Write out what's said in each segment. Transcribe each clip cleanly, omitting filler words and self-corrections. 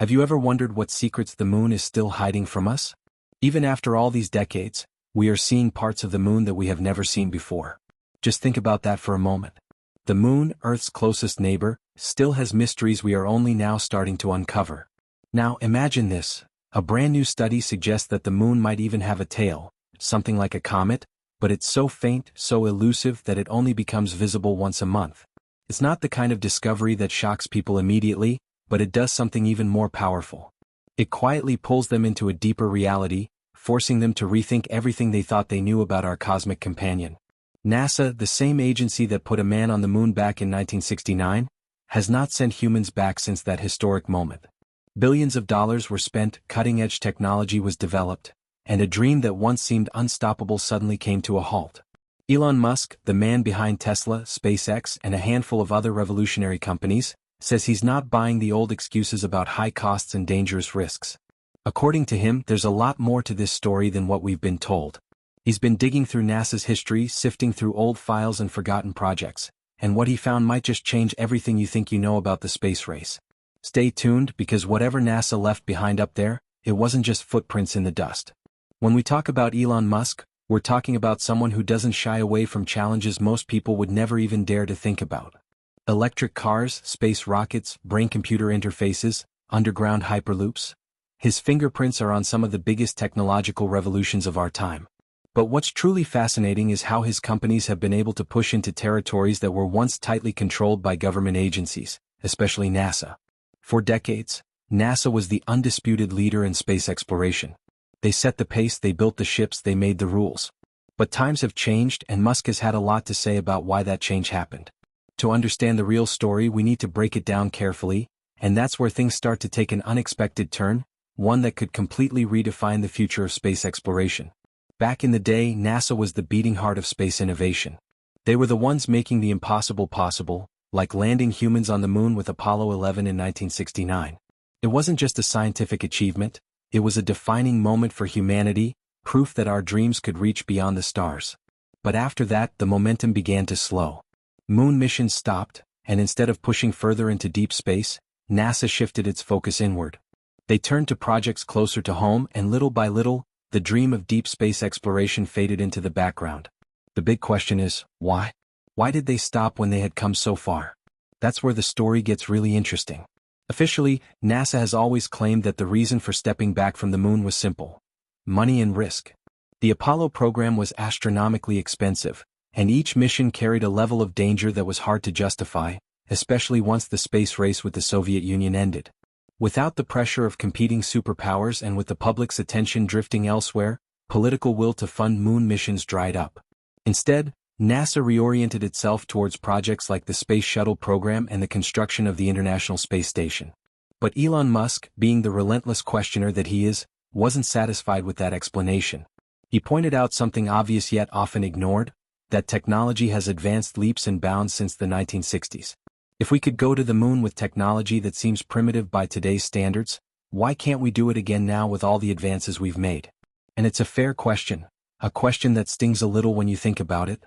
Have you ever wondered what secrets the moon is still hiding from us? Even after all these decades, we are seeing parts of the moon that we have never seen before. Just think about that for a moment. The moon, Earth's closest neighbor, still has mysteries we are only now starting to uncover. Now imagine this. A brand new study suggests that the moon might even have a tail, something like a comet, but it's so faint, so elusive that it only becomes visible once a month. It's not the kind of discovery that shocks people immediately, but it does something even more powerful. It quietly pulls them into a deeper reality, forcing them to rethink everything they thought they knew about our cosmic companion. NASA, the same agency that put a man on the moon back in 1969, has not sent humans back since that historic moment. Billions of dollars were spent, cutting-edge technology was developed, and a dream that once seemed unstoppable suddenly came to a halt. Elon Musk, the man behind Tesla, SpaceX, and a handful of other revolutionary companies, says he's not buying the old excuses about high costs and dangerous risks. According to him, there's a lot more to this story than what we've been told. He's been digging through NASA's history, sifting through old files and forgotten projects, and what he found might just change everything you think you know about the space race. Stay tuned, because whatever NASA left behind up there, it wasn't just footprints in the dust. When we talk about Elon Musk, we're talking about someone who doesn't shy away from challenges most people would never even dare to think about. Electric cars, space rockets, brain-computer interfaces, underground hyperloops. His fingerprints are on some of the biggest technological revolutions of our time. But what's truly fascinating is how his companies have been able to push into territories that were once tightly controlled by government agencies, especially NASA. For decades, NASA was the undisputed leader in space exploration. They set the pace, they built the ships, they made the rules. But times have changed, and Musk has had a lot to say about why that change happened. To understand the real story, we need to break it down carefully, and that's where things start to take an unexpected turn, one that could completely redefine the future of space exploration. Back in the day, NASA was the beating heart of space innovation. They were the ones making the impossible possible, like landing humans on the moon with Apollo 11 in 1969. It wasn't just a scientific achievement, it was a defining moment for humanity, proof that our dreams could reach beyond the stars. But after that, the momentum began to slow. Moon missions stopped, and instead of pushing further into deep space, NASA shifted its focus inward. They turned to projects closer to home, and little by little, the dream of deep space exploration faded into the background. The big question is, why? Why did they stop when they had come so far? That's where the story gets really interesting. Officially, NASA has always claimed that the reason for stepping back from the moon was simple: money and risk. The Apollo program was astronomically expensive, and each mission carried a level of danger that was hard to justify, especially once the space race with the Soviet Union ended. Without the pressure of competing superpowers and with the public's attention drifting elsewhere, political will to fund moon missions dried up. Instead, NASA reoriented itself towards projects like the Space Shuttle program and the construction of the International Space Station. But Elon Musk, being the relentless questioner that he is, wasn't satisfied with that explanation. He pointed out something obvious yet often ignored: that technology has advanced leaps and bounds since the 1960s. If we could go to the moon with technology that seems primitive by today's standards, why can't we do it again now with all the advances we've made? And it's a fair question, a question that stings a little when you think about it.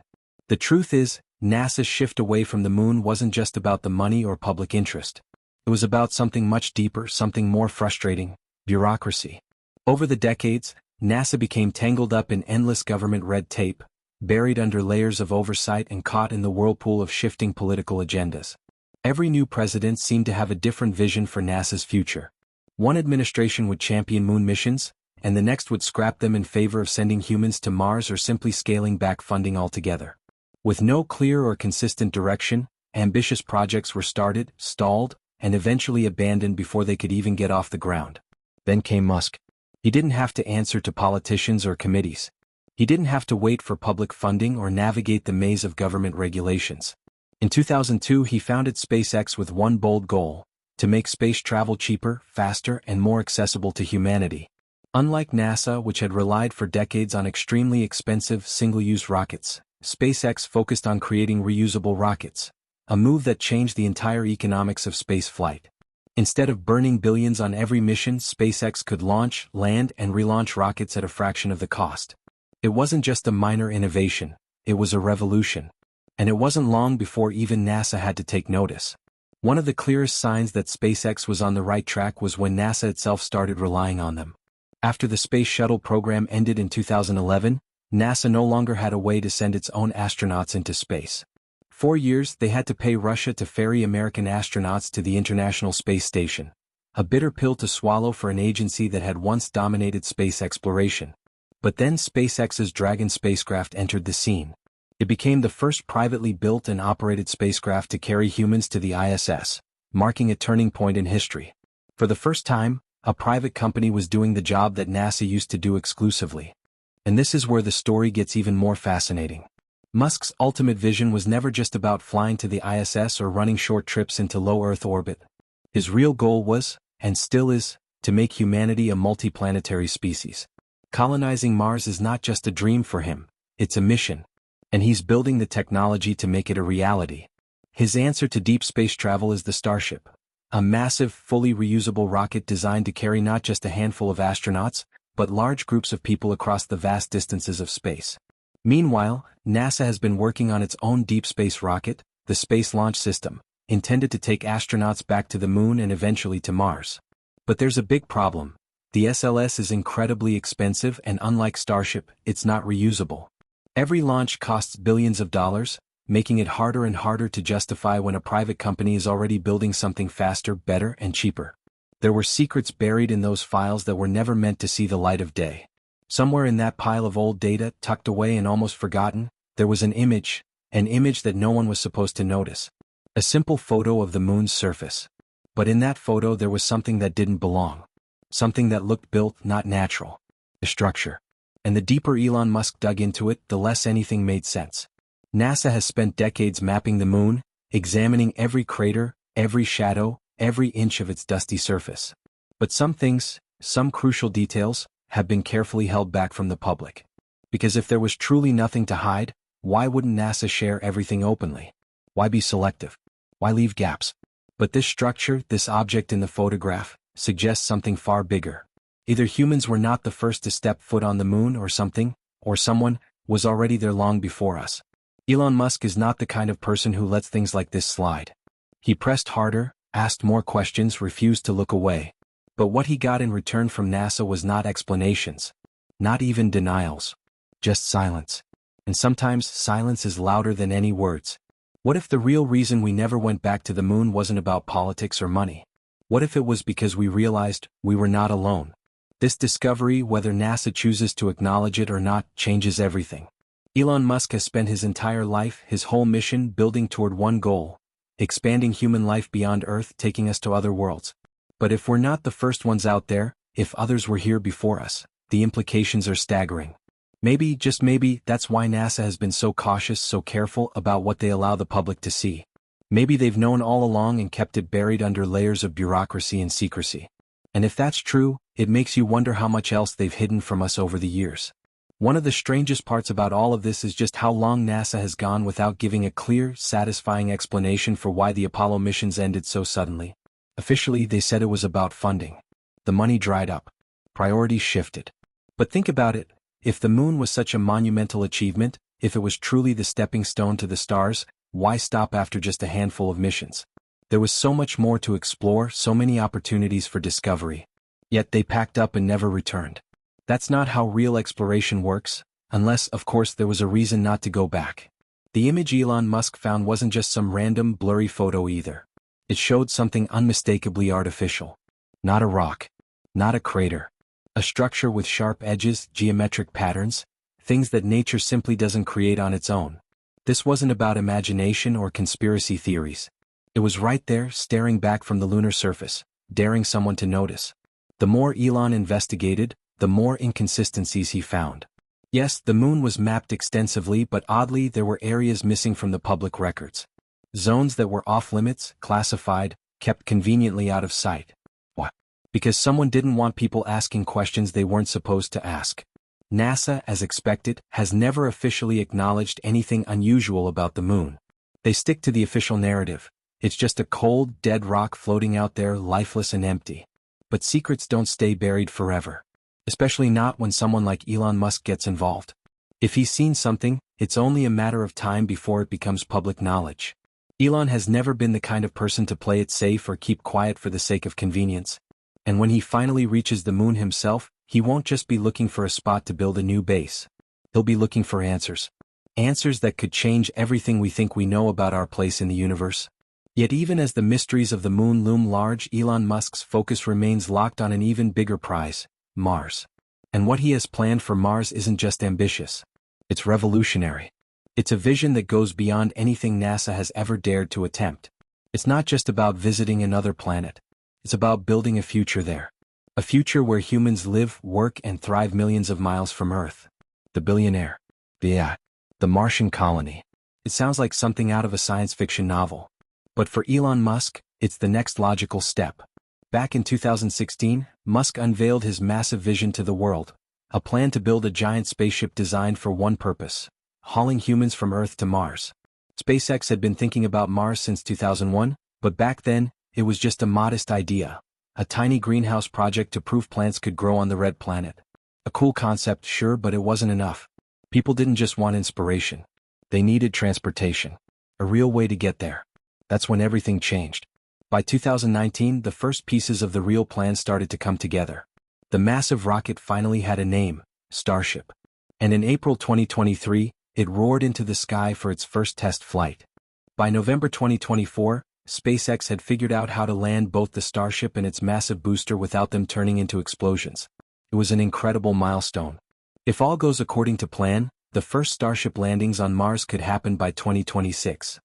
The truth is, NASA's shift away from the moon wasn't just about the money or public interest. It was about something much deeper, something more frustrating: bureaucracy. Over the decades, NASA became tangled up in endless government red tape, buried under layers of oversight and caught in the whirlpool of shifting political agendas. Every new president seemed to have a different vision for NASA's future. One administration would champion moon missions, and the next would scrap them in favor of sending humans to Mars or simply scaling back funding altogether. With no clear or consistent direction, ambitious projects were started, stalled, and eventually abandoned before they could even get off the ground. Then came Musk. He didn't have to answer to politicians or committees. He didn't have to wait for public funding or navigate the maze of government regulations. In 2002, he founded SpaceX with one bold goal: to make space travel cheaper, faster, and more accessible to humanity. Unlike NASA, which had relied for decades on extremely expensive, single-use rockets, SpaceX focused on creating reusable rockets, a move that changed the entire economics of space flight. Instead of burning billions on every mission, SpaceX could launch, land, and relaunch rockets at a fraction of the cost. It wasn't just a minor innovation, it was a revolution. And it wasn't long before even NASA had to take notice. One of the clearest signs that SpaceX was on the right track was when NASA itself started relying on them. After the Space Shuttle program ended in 2011, NASA no longer had a way to send its own astronauts into space. 4 years they had to pay Russia to ferry American astronauts to the International Space Station, a bitter pill to swallow for an agency that had once dominated space exploration. But then SpaceX's Dragon spacecraft entered the scene. It became the first privately built and operated spacecraft to carry humans to the ISS, marking a turning point in history. For the first time, a private company was doing the job that NASA used to do exclusively. And this is where the story gets even more fascinating. Musk's ultimate vision was never just about flying to the ISS or running short trips into low Earth orbit. His real goal was, and still is, to make humanity a multiplanetary species. Colonizing Mars is not just a dream for him, it's a mission. And he's building the technology to make it a reality. His answer to deep space travel is the Starship, a massive, fully reusable rocket designed to carry not just a handful of astronauts, but large groups of people across the vast distances of space. Meanwhile, NASA has been working on its own deep space rocket, the Space Launch System, intended to take astronauts back to the Moon and eventually to Mars. But there's a big problem. The SLS is incredibly expensive and unlike Starship, it's not reusable. Every launch costs billions of dollars, making it harder and harder to justify when a private company is already building something faster, better, and cheaper. There were secrets buried in those files that were never meant to see the light of day. Somewhere in that pile of old data, tucked away and almost forgotten, there was an image that no one was supposed to notice. A simple photo of the Moon's surface. But in that photo there was something that didn't belong. Something that looked built, not natural. The structure. And the deeper Elon Musk dug into it, the less anything made sense. NASA has spent decades mapping the Moon, examining every crater, every shadow, every inch of its dusty surface. But some things, some crucial details, have been carefully held back from the public. Because if there was truly nothing to hide, why wouldn't NASA share everything openly? Why be selective? Why leave gaps? But this structure, this object in the photograph, suggests something far bigger. Either humans were not the first to step foot on the Moon or something, or someone, was already there long before us. Elon Musk is not the kind of person who lets things like this slide. He pressed harder, asked more questions, refused to look away. But what he got in return from NASA was not explanations. Not even denials. Just silence. And sometimes silence is louder than any words. What if the real reason we never went back to the Moon wasn't about politics or money? What if it was because we realized we were not alone? This discovery, whether NASA chooses to acknowledge it or not, changes everything. Elon Musk has spent his entire life, his whole mission, building toward one goal: expanding human life beyond Earth, taking us to other worlds. But if we're not the first ones out there, if others were here before us, the implications are staggering. Maybe, just maybe, that's why NASA has been so cautious, so careful about what they allow the public to see. Maybe they've known all along and kept it buried under layers of bureaucracy and secrecy. And if that's true, it makes you wonder how much else they've hidden from us over the years. One of the strangest parts about all of this is just how long NASA has gone without giving a clear, satisfying explanation for why the Apollo missions ended so suddenly. Officially, they said it was about funding. The money dried up. Priorities shifted. But think about it, if the Moon was such a monumental achievement, if it was truly the stepping stone to the stars, why stop after just a handful of missions? There was so much more to explore, so many opportunities for discovery. Yet they packed up and never returned. That's not how real exploration works, unless, of course, there was a reason not to go back. The image Elon Musk found wasn't just some random, blurry photo either. It showed something unmistakably artificial. Not a rock. Not a crater. A structure with sharp edges, geometric patterns, things that nature simply doesn't create on its own. This wasn't about imagination or conspiracy theories. It was right there, staring back from the lunar surface, daring someone to notice. The more Elon investigated, the more inconsistencies he found. Yes, the Moon was mapped extensively, but oddly there were areas missing from the public records. Zones that were off-limits, classified, kept conveniently out of sight. Why? Because someone didn't want people asking questions they weren't supposed to ask. NASA, as expected, has never officially acknowledged anything unusual about the Moon. They stick to the official narrative. It's just a cold, dead rock floating out there, lifeless and empty. But secrets don't stay buried forever. Especially not when someone like Elon Musk gets involved. If he's seen something, it's only a matter of time before it becomes public knowledge. Elon has never been the kind of person to play it safe or keep quiet for the sake of convenience. And when he finally reaches the moon himself, he won't just be looking for a spot to build a new base. He'll be looking for answers. Answers that could change everything we think we know about our place in the universe. Yet even as the mysteries of the moon loom large, Elon Musk's focus remains locked on an even bigger prize, Mars. And what he has planned for Mars isn't just ambitious. It's revolutionary. It's a vision that goes beyond anything NASA has ever dared to attempt. It's not just about visiting another planet. It's about building a future there. A future where humans live, work, and thrive millions of miles from Earth. The billionaire. The Martian colony. It sounds like something out of a science fiction novel. But for Elon Musk, it's the next logical step. Back in 2016, Musk unveiled his massive vision to the world, a plan to build a giant spaceship designed for one purpose: hauling humans from Earth to Mars. SpaceX had been thinking about Mars since 2001, but back then, it was just a modest idea, a tiny greenhouse project to prove plants could grow on the red planet. A cool concept, sure, but it wasn't enough. People didn't just want inspiration. They needed transportation. A real way to get there. That's when everything changed. By 2019, the first pieces of the real plan started to come together. The massive rocket finally had a name, Starship. And in April 2023, it roared into the sky for its first test flight. By November 2024, SpaceX had figured out how to land both the Starship and its massive booster without them turning into explosions. It was an incredible milestone. If all goes according to plan, the first Starship landings on Mars could happen by 2026.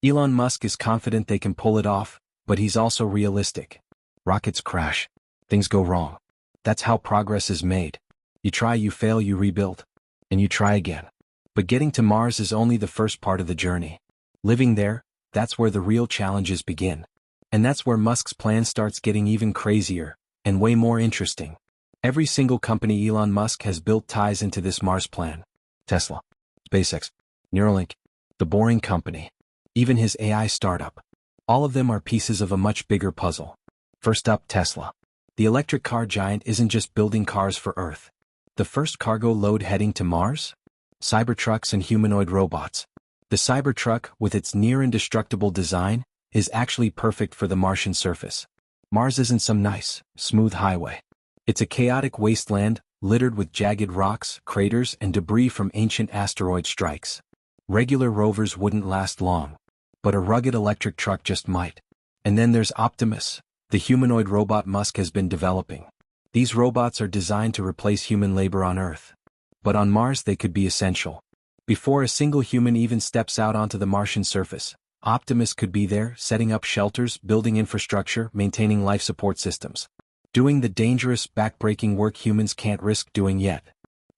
Elon Musk is confident they can pull it off, but he's also realistic. Rockets crash. Things go wrong. That's how progress is made. You try, you fail, you rebuild. And you try again. But getting to Mars is only the first part of the journey. Living there, that's where the real challenges begin. And that's where Musk's plan starts getting even crazier, and way more interesting. Every single company Elon Musk has built ties into this Mars plan. Tesla, SpaceX, Neuralink, The Boring Company, even his AI startup. All of them are pieces of a much bigger puzzle. First up, Tesla. The electric car giant isn't just building cars for Earth. The first cargo load heading to Mars? Cybertrucks and humanoid robots. The Cybertruck, with its near-indestructible design, is actually perfect for the Martian surface. Mars isn't some nice, smooth highway. It's a chaotic wasteland, littered with jagged rocks, craters, and debris from ancient asteroid strikes. Regular rovers wouldn't last long. But a rugged electric truck just might. And then there's Optimus, the humanoid robot Musk has been developing. These robots are designed to replace human labor on Earth. But on Mars they could be essential. Before a single human even steps out onto the Martian surface, Optimus could be there, setting up shelters, building infrastructure, maintaining life support systems. Doing the dangerous, backbreaking work humans can't risk doing yet.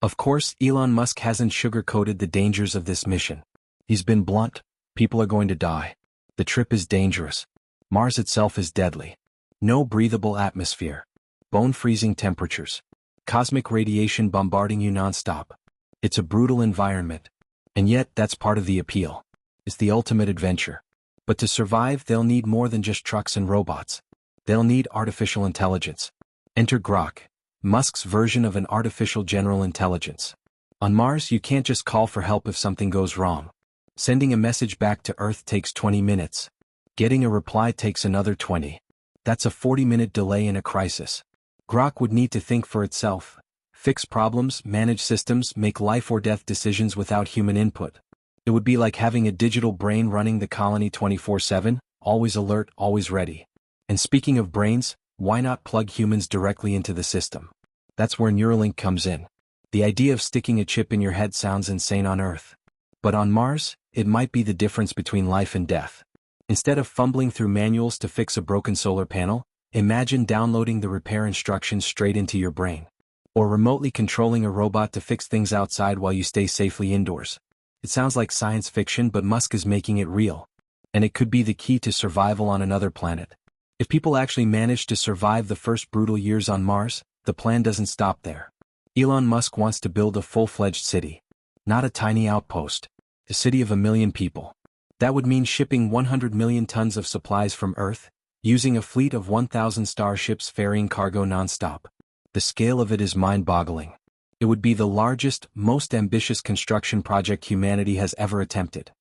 Of course, Elon Musk hasn't sugarcoated the dangers of this mission. He's been blunt. People are going to die. The trip is dangerous. Mars itself is deadly. No breathable atmosphere. Bone-freezing temperatures. Cosmic radiation bombarding you non-stop. It's a brutal environment. And yet, that's part of the appeal. It's the ultimate adventure. But to survive, they'll need more than just trucks and robots. They'll need artificial intelligence. Enter Grok, Musk's version of an artificial general intelligence. On Mars, you can't just call for help if something goes wrong. Sending a message back to Earth takes 20 minutes. Getting a reply takes another 20. That's a 40-minute delay in a crisis. Grok would need to think for itself, fix problems, manage systems, make life-or-death decisions without human input. It would be like having a digital brain running the colony 24/7, always alert, always ready. And speaking of brains, why not plug humans directly into the system? That's where Neuralink comes in. The idea of sticking a chip in your head sounds insane on Earth. But on Mars, it might be the difference between life and death. Instead of fumbling through manuals to fix a broken solar panel, imagine downloading the repair instructions straight into your brain. Or remotely controlling a robot to fix things outside while you stay safely indoors. It sounds like science fiction, but Musk is making it real. And it could be the key to survival on another planet. If people actually manage to survive the first brutal years on Mars, the plan doesn't stop there. Elon Musk wants to build a full-fledged city. Not a tiny outpost. A city of 1 million people. That would mean shipping 100 million tons of supplies from Earth, using a fleet of 1,000 starships ferrying cargo non-stop. The scale of it is mind-boggling. It would be the largest, most ambitious construction project humanity has ever attempted.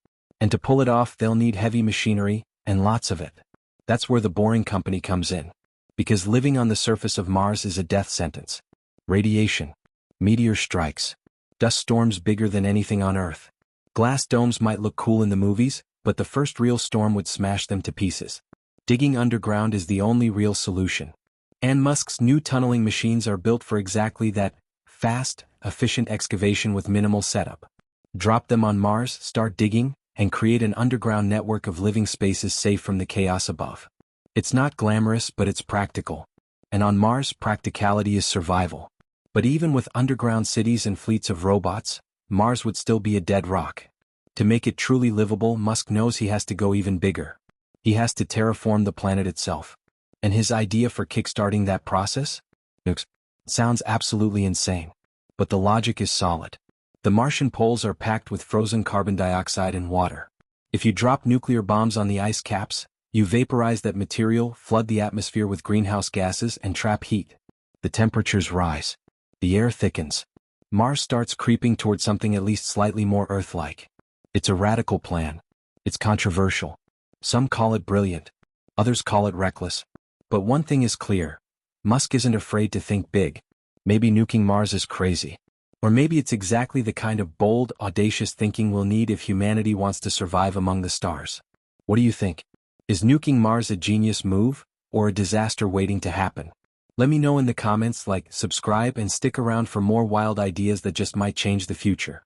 And to pull it off, they'll need heavy machinery, and lots of it. That's where the Boring Company comes in. Because living on the surface of Mars is a death sentence. Radiation, meteor strikes, dust storms bigger than anything on Earth. Glass domes might look cool in the movies, but the first real storm would smash them to pieces. Digging underground is the only real solution. Elon Musk's new tunneling machines are built for exactly that: fast, efficient excavation with minimal setup. Drop them on Mars, start digging, and create an underground network of living spaces safe from the chaos above. It's not glamorous, but it's practical. And on Mars, practicality is survival. But even with underground cities and fleets of robots, Mars would still be a dead rock. To make it truly livable, Musk knows he has to go even bigger. He has to terraform the planet itself. And his idea for kickstarting that process? Sounds absolutely insane. But the logic is solid. The Martian poles are packed with frozen carbon dioxide and water. If you drop nuclear bombs on the ice caps, you vaporize that material, flood the atmosphere with greenhouse gases, and trap heat. The temperatures rise. The air thickens. Mars starts creeping toward something at least slightly more Earth-like. It's a radical plan. It's controversial. Some call it brilliant. Others call it reckless. But one thing is clear. Musk isn't afraid to think big. Maybe nuking Mars is crazy. Or maybe it's exactly the kind of bold, audacious thinking we'll need if humanity wants to survive among the stars. What do you think? Is nuking Mars a genius move, or a disaster waiting to happen? Let me know in the comments. Like, subscribe, and stick around for more wild ideas that just might change the future.